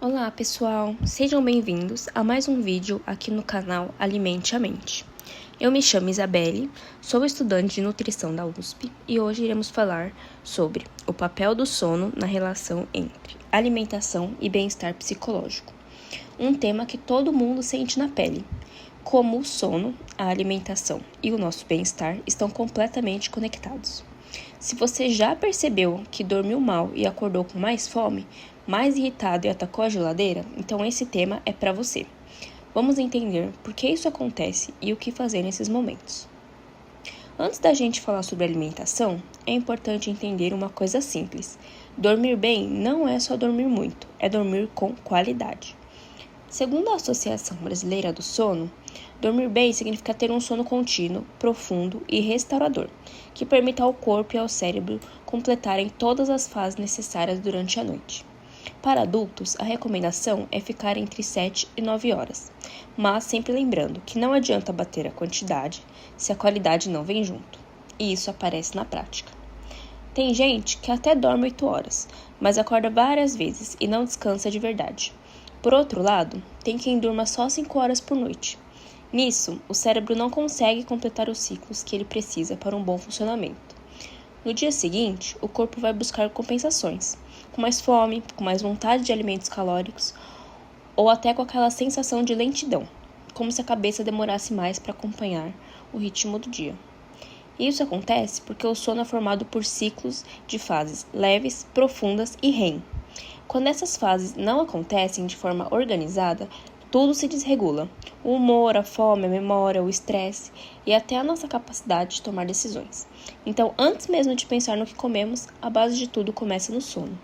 Olá pessoal, sejam bem-vindos a mais um vídeo aqui no canal Alimente a Mente. Eu me chamo Isabelle, sou estudante de nutrição da USP e hoje iremos falar sobre o papel do sono na relação entre alimentação e bem-estar psicológico. Um tema que todo mundo sente na pele, como o sono, a alimentação e o nosso bem-estar estão completamente conectados. Se você já percebeu que dormiu mal e acordou com mais fome, mais irritado e atacou a geladeira, então esse tema é para você. Vamos entender por que isso acontece e o que fazer nesses momentos. Antes da gente falar sobre alimentação, é importante entender uma coisa simples. Dormir bem não é só dormir muito, é dormir com qualidade. Segundo a Associação Brasileira do Sono, dormir bem significa ter um sono contínuo, profundo e restaurador, que permita ao corpo e ao cérebro completarem todas as fases necessárias durante a noite. Para adultos, a recomendação é ficar entre 7 e 9 horas, mas sempre lembrando que não adianta bater a quantidade se a qualidade não vem junto, e isso aparece na prática. Tem gente que até dorme 8 horas, mas acorda várias vezes e não descansa de verdade. Por outro lado, tem quem durma só 5 horas por noite. Nisso, o cérebro não consegue completar os ciclos que ele precisa para um bom funcionamento. No dia seguinte, o corpo vai buscar compensações, com mais fome, com mais vontade de alimentos calóricos, ou até com aquela sensação de lentidão, como se a cabeça demorasse mais para acompanhar o ritmo do dia. Isso acontece porque o sono é formado por ciclos de fases leves, profundas e REM. Quando essas fases não acontecem de forma organizada, tudo se desregula. O humor, a fome, a memória, o estresse e até a nossa capacidade de tomar decisões. Então, antes mesmo de pensar no que comemos, a base de tudo começa no sono.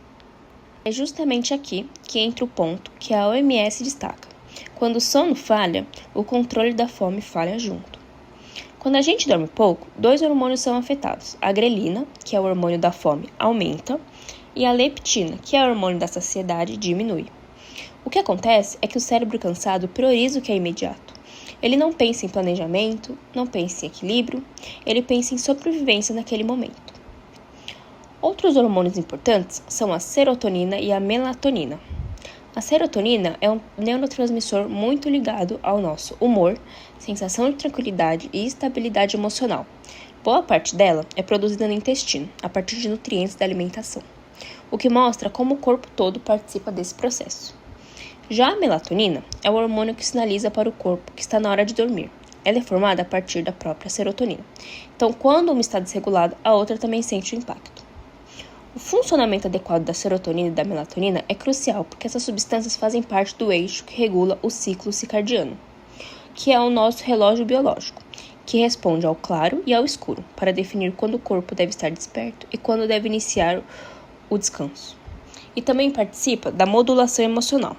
É justamente aqui que entra o ponto que a OMS destaca. Quando o sono falha, o controle da fome falha junto. Quando a gente dorme pouco, 2 hormônios são afetados. A grelina, que é o hormônio da fome, aumenta, e a leptina, que é o hormônio da saciedade, diminui. O que acontece é que o cérebro cansado prioriza o que é imediato. Ele não pensa em planejamento, não pensa em equilíbrio, ele pensa em sobrevivência naquele momento. Outros hormônios importantes são a serotonina e a melatonina. A serotonina é um neurotransmissor muito ligado ao nosso humor, sensação de tranquilidade e estabilidade emocional. Boa parte dela é produzida no intestino, a partir de nutrientes da alimentação, o que mostra como o corpo todo participa desse processo. Já a melatonina é o hormônio que sinaliza para o corpo que está na hora de dormir. Ela é formada a partir da própria serotonina. Então, quando uma está desregulada, a outra também sente o impacto. O funcionamento adequado da serotonina e da melatonina é crucial porque essas substâncias fazem parte do eixo que regula o ciclo circadiano, que é o nosso relógio biológico, que responde ao claro e ao escuro, para definir quando o corpo deve estar desperto e quando deve iniciar o descanso. E também participa da modulação emocional.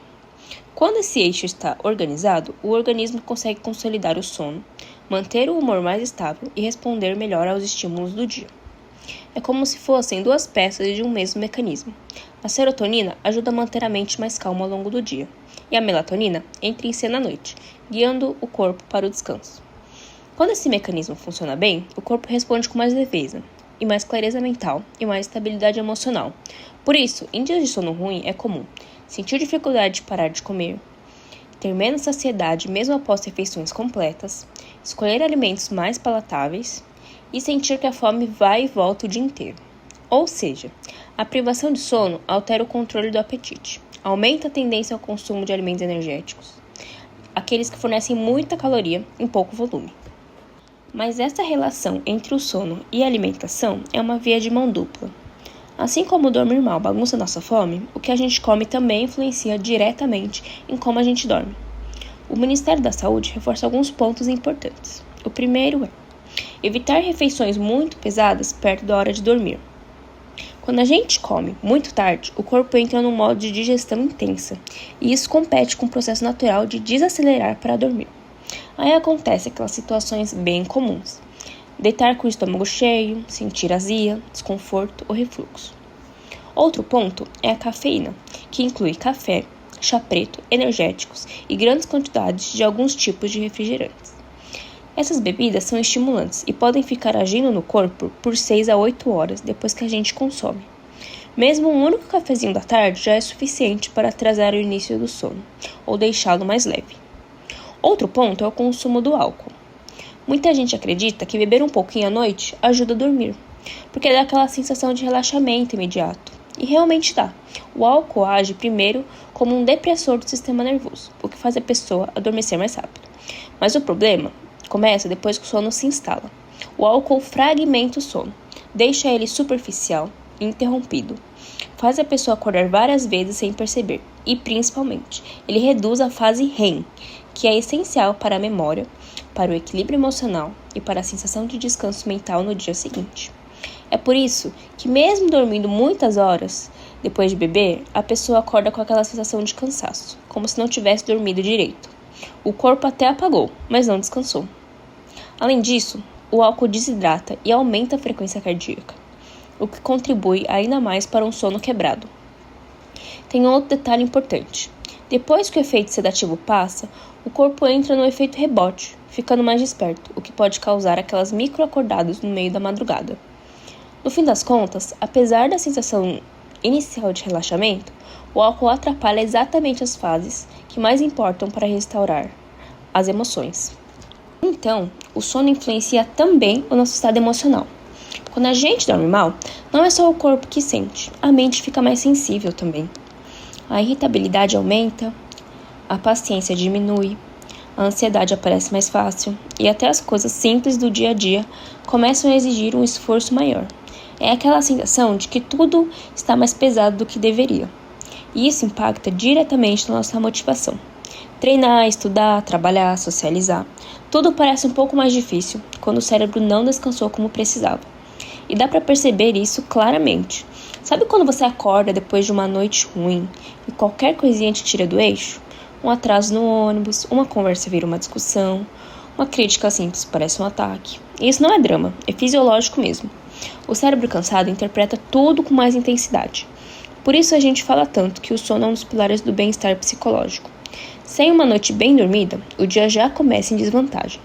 Quando esse eixo está organizado, o organismo consegue consolidar o sono, manter o humor mais estável e responder melhor aos estímulos do dia. É como se fossem 2 peças de um mesmo mecanismo. A serotonina ajuda a manter a mente mais calma ao longo do dia, e a melatonina entra em cena à noite, guiando o corpo para o descanso. Quando esse mecanismo funciona bem, o corpo responde com mais leveza, e mais clareza mental e mais estabilidade emocional. Por isso, em dias de sono ruim é comum sentir dificuldade de parar de comer, ter menos saciedade mesmo após refeições completas, escolher alimentos mais palatáveis e sentir que a fome vai e volta o dia inteiro. Ou seja, a privação de sono altera o controle do apetite, aumenta a tendência ao consumo de alimentos energéticos, aqueles que fornecem muita caloria em pouco volume. Mas essa relação entre o sono e a alimentação é uma via de mão dupla. Assim como dormir mal bagunça nossa fome, o que a gente come também influencia diretamente em como a gente dorme. O Ministério da Saúde reforça alguns pontos importantes. O primeiro é evitar refeições muito pesadas perto da hora de dormir. Quando a gente come muito tarde, o corpo entra num modo de digestão intensa, e isso compete com o processo natural de desacelerar para dormir. Aí acontece aquelas situações bem comuns. Deitar com o estômago cheio, sentir azia, desconforto ou refluxo. Outro ponto é a cafeína, que inclui café, chá preto, energéticos e grandes quantidades de alguns tipos de refrigerantes. Essas bebidas são estimulantes e podem ficar agindo no corpo por 6 a 8 horas depois que a gente consome. Mesmo um único cafezinho da tarde já é suficiente para atrasar o início do sono, ou deixá-lo mais leve. Outro ponto é o consumo do álcool. Muita gente acredita que beber um pouquinho à noite ajuda a dormir, porque dá aquela sensação de relaxamento imediato. E realmente dá. O álcool age primeiro como um depressor do sistema nervoso, o que faz a pessoa adormecer mais rápido. Mas o problema começa depois que o sono se instala. O álcool fragmenta o sono, deixa ele superficial e interrompido. Faz a pessoa acordar várias vezes sem perceber. E, principalmente, ele reduz a fase REM, que é essencial para a memória, para o equilíbrio emocional e para a sensação de descanso mental no dia seguinte. É por isso que, mesmo dormindo muitas horas depois de beber, a pessoa acorda com aquela sensação de cansaço, como se não tivesse dormido direito. O corpo até apagou, mas não descansou. Além disso, o álcool desidrata e aumenta a frequência cardíaca, o que contribui ainda mais para um sono quebrado. Tem outro detalhe importante. Depois que o efeito sedativo passa, o corpo entra no efeito rebote, ficando mais desperto, o que pode causar aquelas microacordadas no meio da madrugada. No fim das contas, apesar da sensação inicial de relaxamento, o álcool atrapalha exatamente as fases que mais importam para restaurar as emoções. Então, o sono influencia também o nosso estado emocional. Quando a gente dorme mal, não é só o corpo que sente, a mente fica mais sensível também. A irritabilidade aumenta, a paciência diminui, a ansiedade aparece mais fácil e até as coisas simples do dia a dia começam a exigir um esforço maior. É aquela sensação de que tudo está mais pesado do que deveria. E isso impacta diretamente na nossa motivação. Treinar, estudar, trabalhar, socializar, tudo parece um pouco mais difícil quando o cérebro não descansou como precisava. E dá para perceber isso claramente. Sabe quando você acorda depois de uma noite ruim e qualquer coisinha te tira do eixo? Um atraso no ônibus, uma conversa vira uma discussão, uma crítica simples parece um ataque. E isso não é drama, é fisiológico mesmo. O cérebro cansado interpreta tudo com mais intensidade. Por isso a gente fala tanto que o sono é um dos pilares do bem-estar psicológico. Sem uma noite bem dormida, o dia já começa em desvantagem.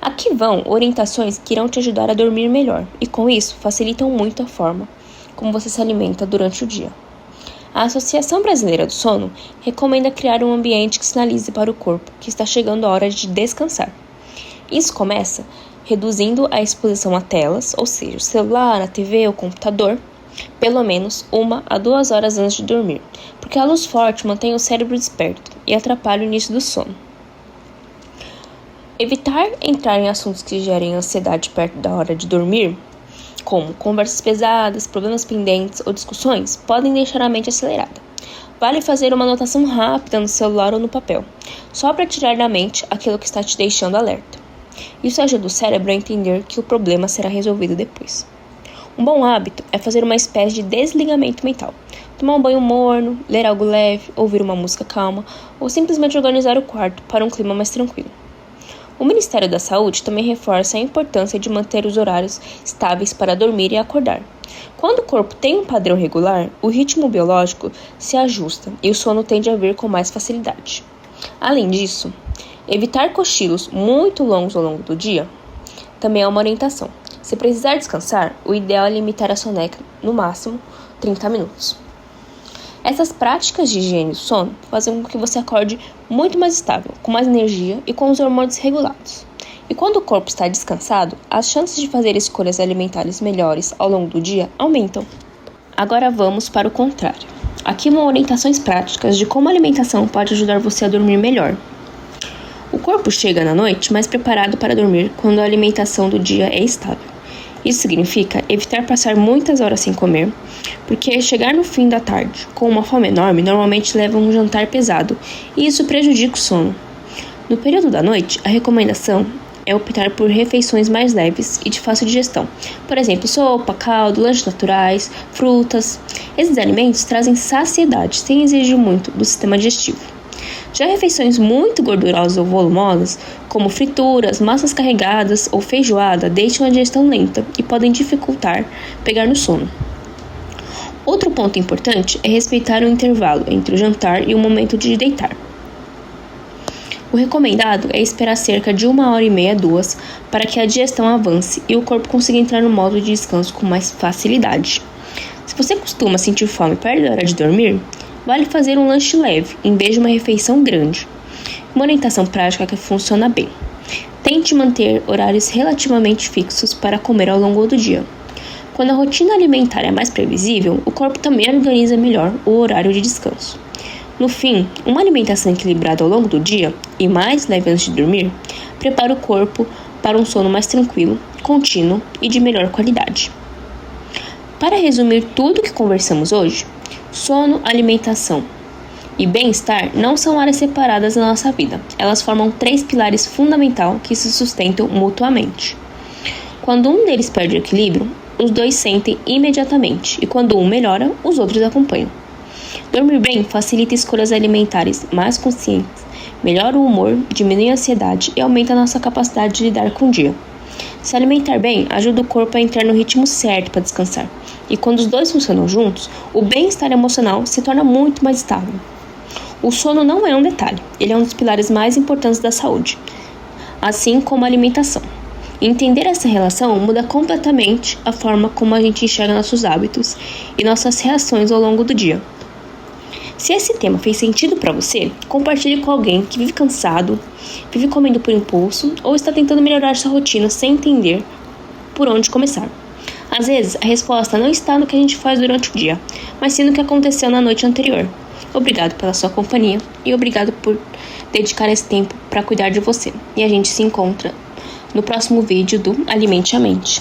Aqui vão orientações que irão te ajudar a dormir melhor e, com isso, facilitam muito a forma como você se alimenta durante o dia. A Associação Brasileira do Sono recomenda criar um ambiente que sinalize para o corpo que está chegando a hora de descansar. Isso começa reduzindo a exposição a telas, ou seja, o celular, a TV ou computador, pelo menos 1 a 2 horas antes de dormir, porque a luz forte mantém o cérebro desperto e atrapalha o início do sono. Evitar entrar em assuntos que gerem ansiedade perto da hora de dormir, como conversas pesadas, problemas pendentes ou discussões, podem deixar a mente acelerada. Vale fazer uma anotação rápida no celular ou no papel, só para tirar da mente aquilo que está te deixando alerta. Isso ajuda o cérebro a entender que o problema será resolvido depois. Um bom hábito é fazer uma espécie de desligamento mental. Tomar um banho morno, ler algo leve, ouvir uma música calma ou simplesmente organizar o quarto para um clima mais tranquilo. O Ministério da Saúde também reforça a importância de manter os horários estáveis para dormir e acordar. Quando o corpo tem um padrão regular, o ritmo biológico se ajusta e o sono tende a vir com mais facilidade. Além disso, evitar cochilos muito longos ao longo do dia também é uma orientação. Se precisar descansar, o ideal é limitar a soneca no máximo 30 minutos. Essas práticas de higiene do sono fazem com que você acorde muito mais estável, com mais energia e com os hormônios regulados. E quando o corpo está descansado, as chances de fazer escolhas alimentares melhores ao longo do dia aumentam. Agora vamos para o contrário. Aqui vão orientações práticas de como a alimentação pode ajudar você a dormir melhor. O corpo chega na noite mais preparado para dormir quando a alimentação do dia é estável. Isso significa evitar passar muitas horas sem comer, porque chegar no fim da tarde com uma fome enorme normalmente leva a um jantar pesado e isso prejudica o sono. No período da noite, a recomendação é optar por refeições mais leves e de fácil digestão. Por exemplo, sopa, caldo, lanches naturais, frutas. Esses alimentos trazem saciedade sem exigir muito do sistema digestivo. Já refeições muito gordurosas ou volumosas, como frituras, massas carregadas ou feijoada, deixam a digestão lenta e podem dificultar pegar no sono. Outro ponto importante é respeitar o intervalo entre o jantar e o momento de deitar. O recomendado é esperar cerca de 1h30 a 2 para que a digestão avance e o corpo consiga entrar no modo de descanso com mais facilidade. Se você costuma sentir fome perto da hora de dormir, vale fazer um lanche leve em vez de uma refeição grande. Uma orientação prática que funciona bem. Tente manter horários relativamente fixos para comer ao longo do dia. Quando a rotina alimentar é mais previsível, o corpo também organiza melhor o horário de descanso. No fim, uma alimentação equilibrada ao longo do dia e mais leve antes de dormir prepara o corpo para um sono mais tranquilo, contínuo e de melhor qualidade. Para resumir tudo o que conversamos hoje, sono, alimentação e bem-estar não são áreas separadas na nossa vida. Elas formam 3 pilares fundamentais que se sustentam mutuamente. Quando um deles perde o equilíbrio, os dois sentem imediatamente, e quando um melhora, os outros acompanham. Dormir bem facilita escolhas alimentares mais conscientes, melhora o humor, diminui a ansiedade e aumenta a nossa capacidade de lidar com o dia. Se alimentar bem ajuda o corpo a entrar no ritmo certo para descansar, e quando os dois funcionam juntos, o bem-estar emocional se torna muito mais estável. O sono não é um detalhe, ele é um dos pilares mais importantes da saúde, assim como a alimentação. Entender essa relação muda completamente a forma como a gente enxerga nossos hábitos e nossas reações ao longo do dia. Se esse tema fez sentido para você, compartilhe com alguém que vive cansado, vive comendo por impulso ou está tentando melhorar sua rotina sem entender por onde começar. Às vezes, a resposta não está no que a gente faz durante o dia, mas sim no que aconteceu na noite anterior. Obrigado pela sua companhia e obrigado por dedicar esse tempo para cuidar de você. E a gente se encontra no próximo vídeo do Alimente a Mente.